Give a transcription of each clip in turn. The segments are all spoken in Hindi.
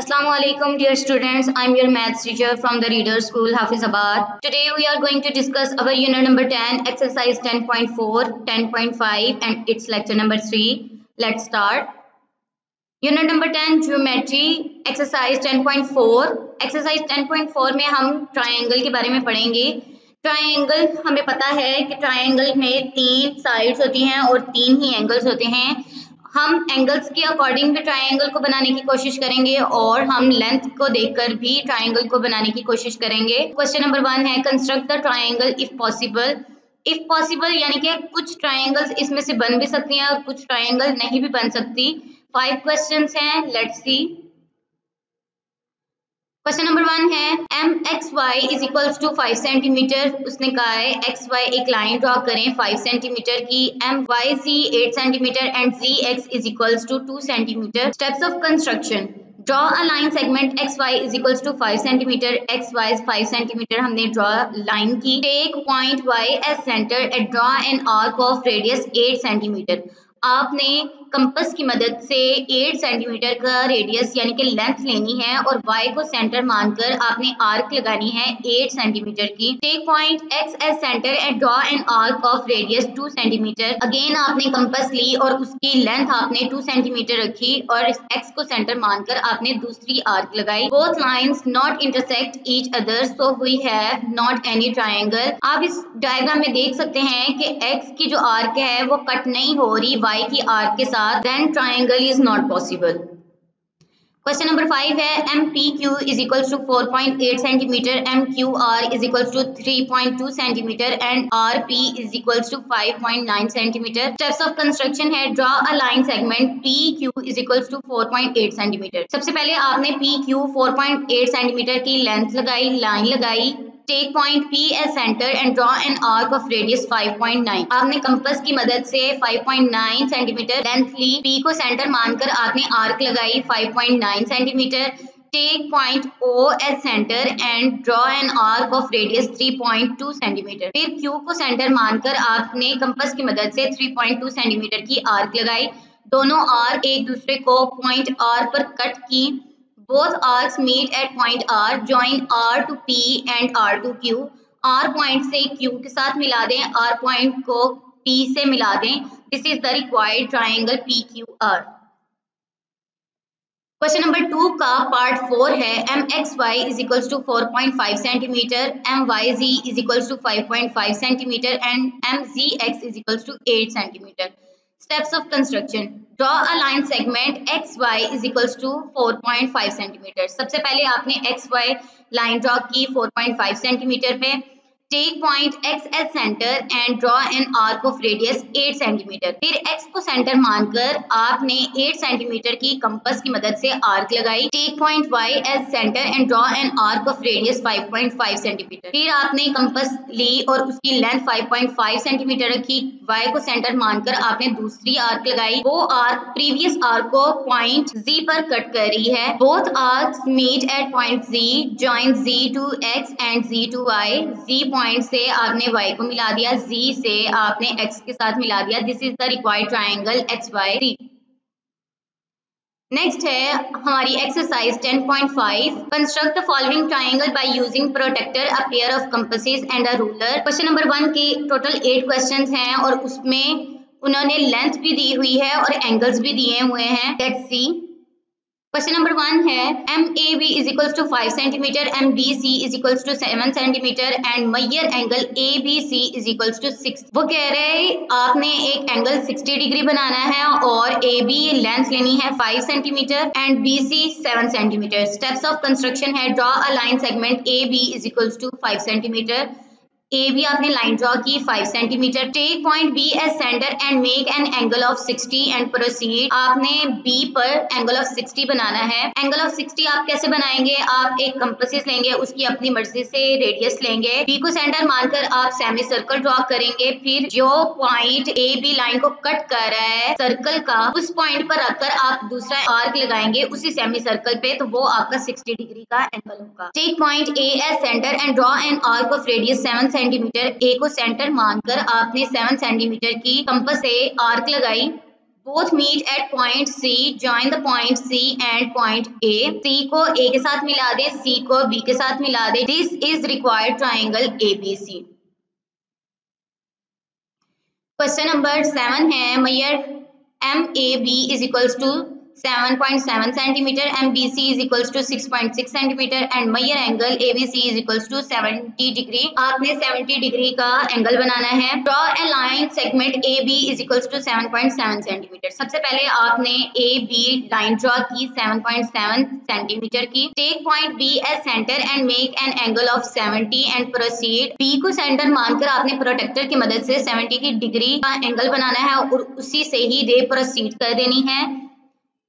Assalamu alaikum dear students. I'm your maths teacher from the Reader School Hafizabad. Today we are going to discuss our unit number 10 exercise 10.4, 10.5 and its lecture number 3. Let's start. Unit number 10 Geometry exercise 10.4. Exercise 10.4 में हम ट्रायंगल के बारे में पढ़ेंगे। ट्रायंगल हमें पता है कि ट्रायंगल में 3 साइड्स होती हैं और 3 ही एंगल्स होते हैं। हम एंगल्स के अकॉर्डिंग भी ट्रायंगल को बनाने की कोशिश करेंगे और हम लेंथ को देखकर भी ट्रायंगल को बनाने की कोशिश करेंगे। क्वेश्चन नंबर 1 है construct the triangle if possible. If possible यानी कि कुछ ट्रायंगल्स इसमें से बन भी सकती हैं और कुछ ट्रायंगल नहीं भी बन सकती। 5 क्वेश्चंस हैं, लेट्स सी। क्वेश्चन नंबर 1 है m X Y is equals to 5 centimetre. उसने कहा है एक्स वाई एक लाइन ड्रॉ करें 5 सेंटीमीटर की, m Y Z 8 centimetre and Z X is equals to 2 centimetre. Steps of construction, draw a line segment X Y is equals to 5 centimetre, X Y 5 centimetre हमने ड्रॉ लाइन की। Take point Y as centre and draw an arc of radius 8 centimetre. आपने कंपास की मदद से 8 सेंटीमीटर का रेडियस यानी कि लेंथ लेनी है और y को सेंटर मानकर आपने आर्क लगानी है 8 सेंटीमीटर की। Take point x as centre and draw an arc of radius 2 centimetre. Again आपने कंपास ली और उसकी लेंथ आपने 2 सेंटीमीटर रखी और इस x को सेंटर मानकर आपने दूसरी आर्क लगाई। Both lines not intersect each other so we have not any triangle. आप इस डायग्राम में देख सकते हैं कि x की जो आर्क है वो कट नहीं हो रही y की आर्क के साथ, then triangle is not possible. Question number 5 है MPQ is equals to 4.8 centimeter, MQR is equals to 3.2 centimeter and RP is equals to 5.9 centimeter. Steps of construction है draw a line segment PQ is equals to 4.8 centimeter. सबसे पहले आपने PQ 4.8 centimeter की लेंथ लगाई, लाइन लगाई। Take point P as centre and draw an arc of radius 5.9। आपने कंपास की मदद से 5.9 सेंटीमीटर लेंथ ली, P को सेंटर मानकर आपने आर्क लगाई 5.9 centimetre. Take point O as centre and draw an arc of radius 3.2 centimetre. फिर Q को सेंटर मानकर आपने कंपास की मदद से 3.2 सेंटीमीटर की आर्क लगाई। दोनों आर्क एक दूसरे को पॉइंट R पर कट की। Both arcs meet at point R. Join R to P and R to Q. R point से Q के साथ मिला दें, R पॉइंट को P से मिला दें। This is the required triangle PQR. Question number 2 का पार्ट 4 है m X Y is equals to 4.5 centimetre, m Y Z is equals to 5.5 centimetre and m Z X is equals to 8 centimetre. Steps of construction, draw a line segment XY is equals to 4.5 centimetre. सबसे पहले आपने XY लाइन ड्रॉ की 4.5 सेंटीमीटर पे। Take point X as centre and draw an arc of radius 8 centimetre. फिर X को सेंटर मानकर आपने 8 सेंटीमीटर की कंपास की मदद से आर्क लगाई। Take point Y as centre and draw an arc of radius 5.5 centimetre. फिर आपने कंपास ली और उसकी लेंथ 5.5 सेंटीमीटर रखी, Y को सेंटर मानकर आपने दूसरी आर्क लगाई। वो आर्क प्रीवियस आर्क को पॉइंट Z पर कट कर रही है। Both arcs meet at point Z, join Z to X and Z to Y। Z point से आपने y को मिला दिया, z से आपने x के साथ मिला दिया। This is the required triangle XYZ। Next है हमारी exercise 10.5 construct the following triangle by using protractor, a pair of compasses and a ruler. Question number 1 के टोटल 8 क्वेश्चंस हैं और उसमें उन्होंने लेंथ भी दी हुई है और एंगल्स भी दिए हुए हैं। Let's see. क्वेश्चन नंबर 1 है m A B is equals to 5 centimetre, m B C is equals to 7 centimetre and measure angle A B C is equals to 6। वो कह रहे हैं आपने एक एंगल 60 डिग्री बनाना है और ए बी लेंथ लेनी है 5 centimetre and B C 7 centimetre. Steps of construction है draw a line segment A B is equals to 5 centimetre. A B आपने लाइन ड्रॉ की 5 centimetre. Take point B as centre and make an angle of 60 and proceed. आपने बी पर एंगल ऑफ 60 बनाना है। एंगल ऑफ 60 आप कैसे बनाएंगे? आप एक कंपास लेंगे, उसकी अपनी मर्जी से रेडियस लेंगे, बी को सेंटर मानकर आप सेमी सर्कल ड्रॉ करेंगे। फिर जो पॉइंट ए बी लाइन को कट कर रहा है सर्कल का, उस पॉइंट पर रखकर आप दूसरा आर्क लगाएंगे उसी सेमी सर्कल पे, तो वो आपका 60 डिग्री का एंगल होगा। Take point A as centre and draw an arc of radius 7 centimetre. A को सेंटर मानकर आपने 7 सेंटीमीटर की कंपास से आर्क लगाई। both meet at point C, join the point C and point A. C को A के साथ मिला दे, C को B के साथ मिला दे. This is required triangle ABC. Question number 7 है, measure MAB is equals to 7.7 centimeter, MBC is equals to 6.6 centimeter and measure angle ABC is equals to 70 degree. आपने 70 डिग्री का एंगल बनाना है. Draw a line segment AB is equals to 7.7 centimeter. सबसे पहले आपने AB लाइन ड्रॉ की 7.7 सेंटीमीटर की. Take point B as center and make an angle of 70 and proceed. B को सेंटर मानकर आपने प्रोटेक्टर की मदद से 70 की डिग्री का एंगल बनाना है और उसी से ही रे प्रोसीड कर देनी है.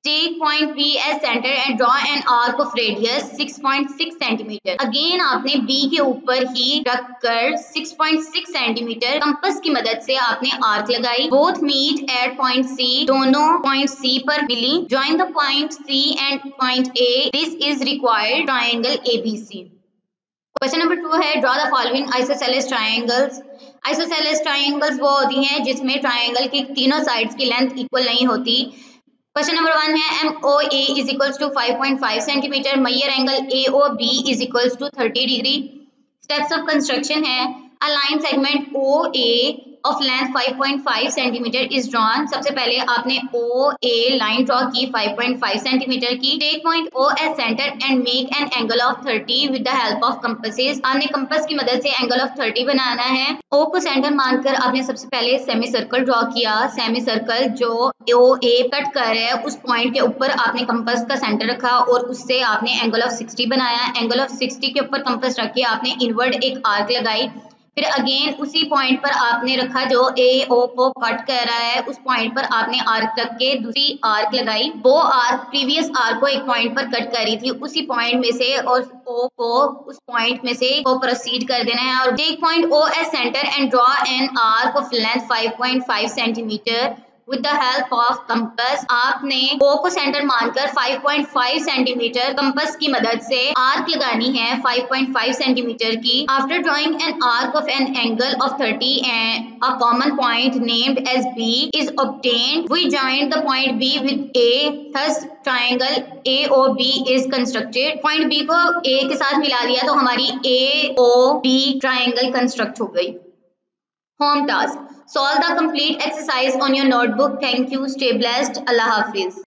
Take point B as center and draw an arc of radius 6.6 centimeter. Again आपने B के ऊपर ही रखकर 6.6 सेंटीमीटर कंपास की मदद से आपने आर्क लगाई. Both meet at point C. दोनों पॉइंट C पर मिली. Join the point C and point A. This is required triangle ABC. Question number 2 है, draw the following isosceles triangles. Isosceles triangles वो होती हैं जिसमें ट्रायंगल की तीनों साइड्स की लेंथ इक्वल नहीं होती. क्वेश्चन नंबर 1 है, MOA is equals to 5.5 centimeter, measure angle AOB is equals to 30 degree. Steps of construction है, a line segment OA of length 5.5 centimeter is drawn. सबसे पहले आपने OA लाइन ड्रॉ की 5.5 सेंटीमीटर की. Take point O as center and make an angle of 30 with the help of compasses. आपने कंपास की मदद से एंगल ऑफ 30 बनाना है. O को सेंटर मानकर आपने सबसे पहले सेमी सर्कल ड्रॉ किया. सेमी सर्कल जो OA कट कर रहा है उस पॉइंट के ऊपर आपने कंपास का सेंटर रखा और उससे आपने एंगल ऑफ 60 बनाया. एंगल ऑफ 60 के ऊपर कंपास रख के आपने इनवर्ड एक आर्क लगाई. फिर अगेन उसी पॉइंट पर आपने रखा जो AO को कट कर रहा है, उस पॉइंट पर आपने आर्क रख के दूसरी आर्क लगाई. वो आर्क प्रीवियस आर्क को एक पॉइंट पर कट करी थी, उसी पॉइंट में से और O को उस पॉइंट में से को प्रोसीड कर देना है. और take point O as centre and draw an arc of length 5.5 centimetre with the help of compass. आपने O को सेंटर मानकर 5.5 सेंटीमीटर कंपास की मदद से आर्क लगानी है 5.5 सेंटीमीटर की. After drawing an arc of an angle of 30 and a common point named as B is obtained, we join the point B with A, thus triangle AOB is constructed. Point B को A के साथ मिला दिया तो हमारी AOB triangle construct हो गई. Home task: solve the complete exercise on your notebook. Thank you. Stay blessed. Allah Hafiz.